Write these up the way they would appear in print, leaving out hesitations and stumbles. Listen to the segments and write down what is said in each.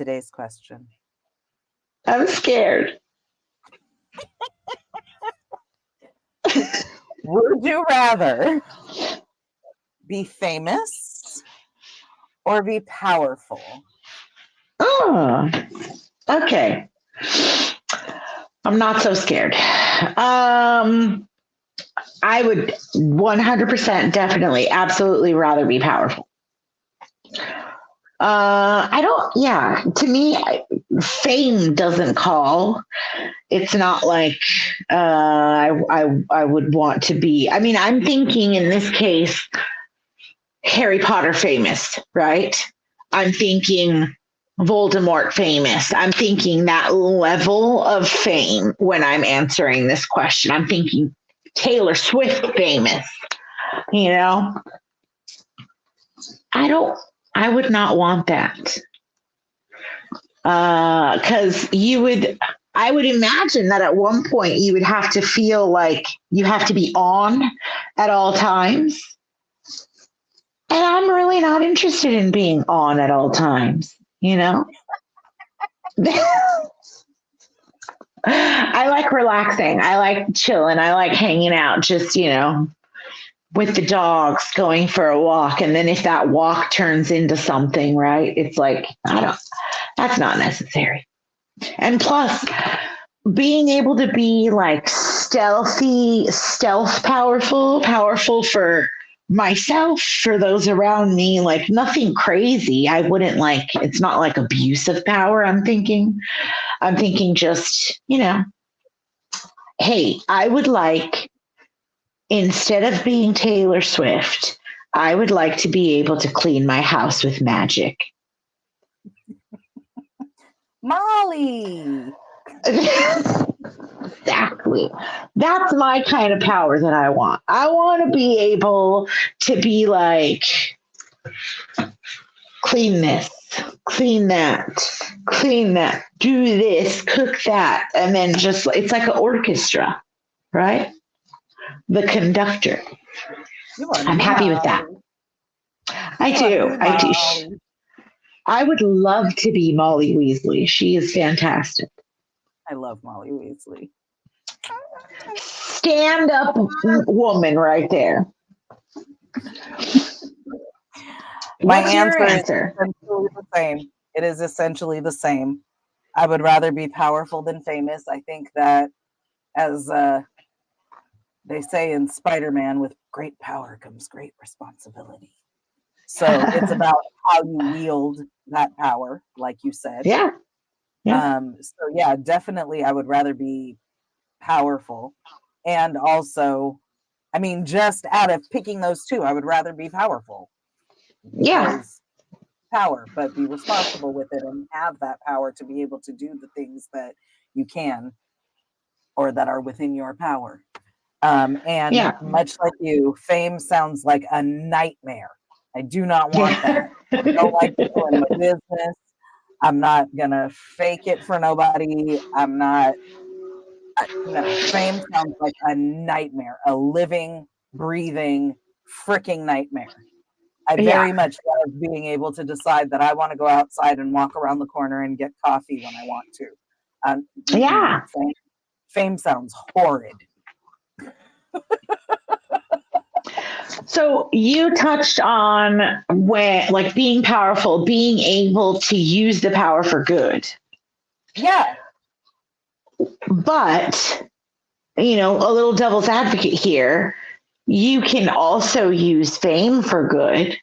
today's question. I'm scared. Would you rather be famous or be powerful? Oh, okay. I'm not so scared. I would 100% definitely, absolutely rather be powerful. To me, fame doesn't call. It's not like I would want to be. I mean, I'm thinking in this case, Harry Potter famous, right? I'm thinking Voldemort famous. I'm thinking that level of fame when I'm answering this question. I'm thinking Taylor Swift famous, you know? I would not want that. Because I would imagine that at one point you would have to feel like you have to be on at all times. And I'm really not interested in being on at all times, you know? I like relaxing. I like chilling. I like hanging out, just, with the dogs, going for a walk. And then if that walk turns into something, right? It's like, that's not necessary. And plus, being able to be like stealth powerful for myself, for those around me, like nothing crazy. I wouldn't like, it's not like abusive power. I'm thinking just, hey, I would like, instead of being Taylor Swift, I would like to be able to clean my house with magic. Molly. Exactly. That's my kind of power that I want. I want to be able to be like, clean this, clean that, do this, cook that. And then just, it's like an orchestra, right? The conductor. I'm happy with that. I do. I would love to be Molly Weasley. She is fantastic. I love Molly Weasley. Stand up woman right there. What's your answer? Is essentially the same. It is essentially the same. I would rather be powerful than famous. I think that, as they say in Spider-Man, with great power comes great responsibility. So it's about how you wield that power, like you said. Yeah. So definitely I would rather be powerful. And also, I mean, just out of picking those two, I would rather be powerful. Power, but be responsible with it and have that power to be able to do the things that you can or that are within your power. Much like you, fame sounds like a nightmare. I do not want that. I don't like people in my business. I'm not gonna fake it for nobody. Fame sounds like a nightmare, a living, breathing, freaking nightmare. I very much love being able to decide that I want to go outside and walk around the corner and get coffee when I want to. Fame sounds horrid. So you touched on being powerful, being able to use the power for good. Yeah. But, a little devil's advocate here, you can also use fame for good.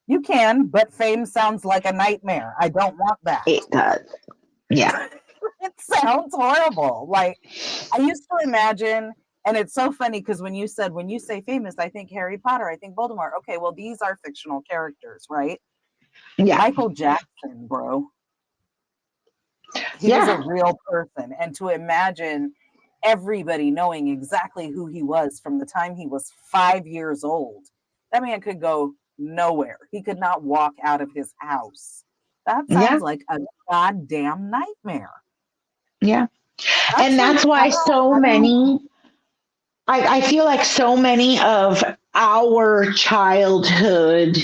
You can, but fame sounds like a nightmare. I don't want that. It does. Yeah. It sounds horrible. Like, I used to imagine, and it's so funny because when you say famous, I think Harry Potter, I think Voldemort. Okay, well, these are fictional characters, right? Yeah. Michael Jackson, bro. He was a real person. And to imagine everybody knowing exactly who he was from the time he was 5 years old, that man could go nowhere. He could not walk out of his house. That sounds like a goddamn nightmare. Yeah. That's why so many, I feel like so many of our childhood,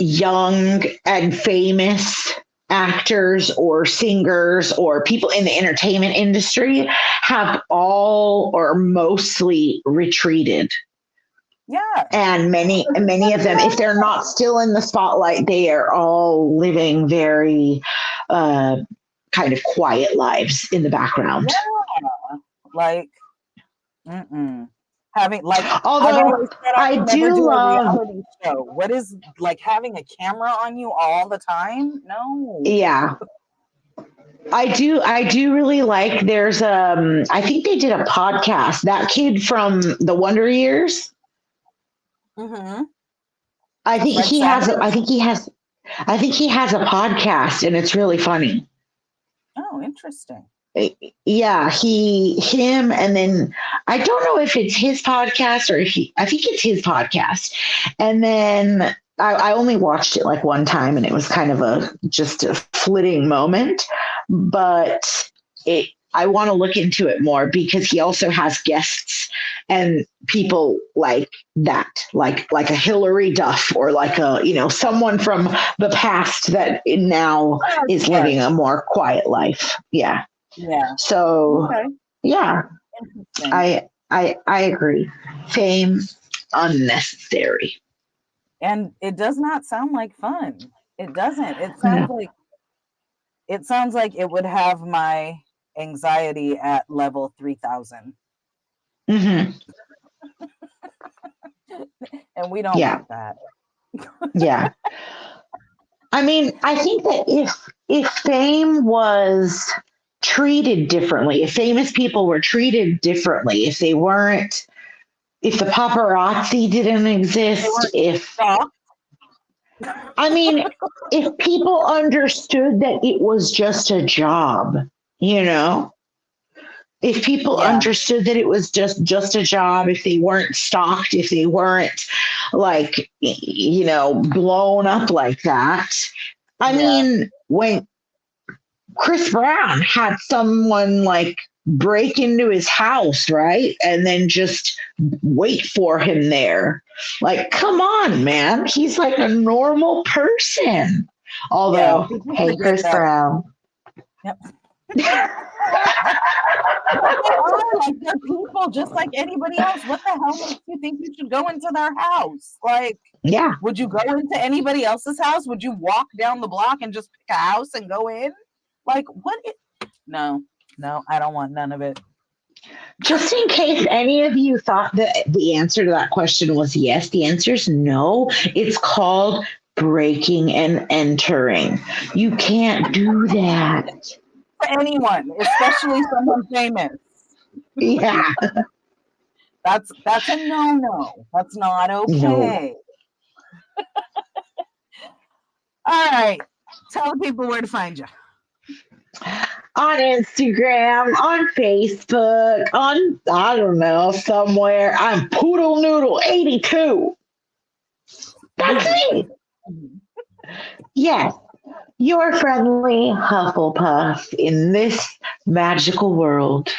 young and famous actors or singers or people in the entertainment industry have all or mostly retreated. Yeah. And many of them, if they're not still in the spotlight, they are all living very kind of quiet lives in the background. Yeah. Like, having, like, Although I've always said I would never do a love, reality show. What is, like, having a camera on you all the time? No. yeah. I do really like, there's I think they did a podcast, that kid from the Wonder Years. Mm-hmm. I think Fred he has Savage? I think he has a podcast, and it's really funny. Oh, interesting. Yeah, him, and then I don't know if it's his podcast or I think it's his podcast. And then I only watched it like one time, and it was kind of just a flitting moment, but I want to look into it more because he also has guests and people like that, like a Hillary Duff, or like someone from the past that now is living a more quiet life. Yeah. Yeah. So Okay. yeah, I agree. Fame unnecessary. And it does not sound like fun. It doesn't. It sounds like it would have my anxiety at level 3000. Mm-hmm. And we don't want that. Yeah. I mean, I think that if fame was treated differently, if famous people were treated differently, if the paparazzi didn't exist, if people understood that it was just a job, if people understood that it was just a job, if they weren't stalked, if they weren't blown up like that. I mean, when Chris Brown had someone break into his house, right? And then just wait for him there. Come on, man. He's like a normal person. Although, hey, Chris Brown. Yep. They're people just like anybody else. What the hell makes you think you should go into their house? Would you go into anybody else's house? Would you walk down the block and just pick a house and go in? No, I don't want none of it. Just in case any of you thought that the answer to that question was yes, the answer is no. It's called breaking and entering. You can't do that. For anyone, especially someone famous. Yeah. That's a no. That's not okay. No. All right. Tell the people where to find you. On Instagram, on Facebook, on, I don't know, somewhere. I'm Poodle Noodle 82. That's me. Yes. Your friendly Hufflepuff in this magical world.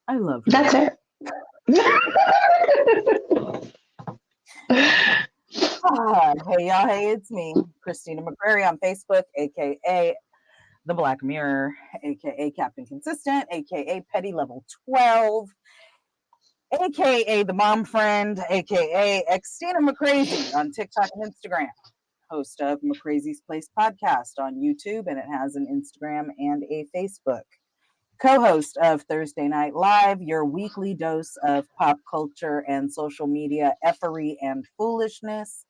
I love you. That's it. Hey y'all, hey, it's me, Christina McCrary on Facebook, aka The Black Mirror, aka Captain Consistent, aka Petty Level 12, aka The Mom Friend, aka Xtina McCrazy on TikTok and Instagram. Host of McCrazy's Place podcast on YouTube, and it has an Instagram and a Facebook. Co-host of Thursday Night Live, your weekly dose of pop culture and social media effery and foolishness.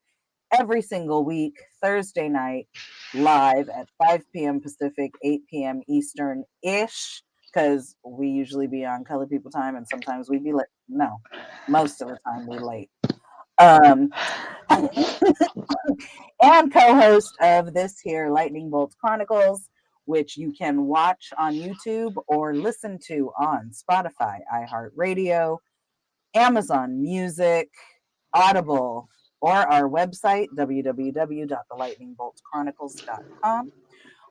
Every single week, Thursday night, live at 5 p.m. Pacific, 8 p.m. Eastern-ish, because we usually be on Color People time, and sometimes we be late. No, most of the time we late. And co-host of this here Lightning Bolt Chronicles, which you can watch on YouTube or listen to on Spotify, iHeartRadio, Amazon Music, Audible, or our website, www.thelightningboltchronicles.com.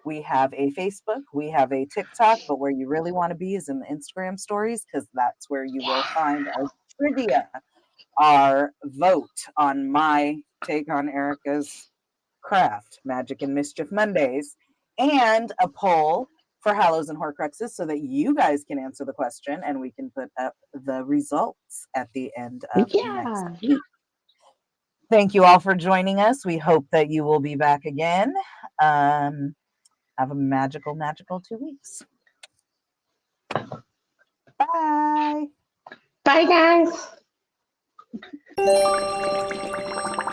We have a Facebook, we have a TikTok, but where you really want to be is in the Instagram stories, because that's where you will find our trivia, our vote on my take on Erica's craft, Magic and Mischief Mondays, and a poll for Hallows and Horcruxes so that you guys can answer the question and we can put up the results at the end of next week. Thank you all for joining us. We hope that you will be back again. Have a magical 2 weeks. Bye. Bye, guys.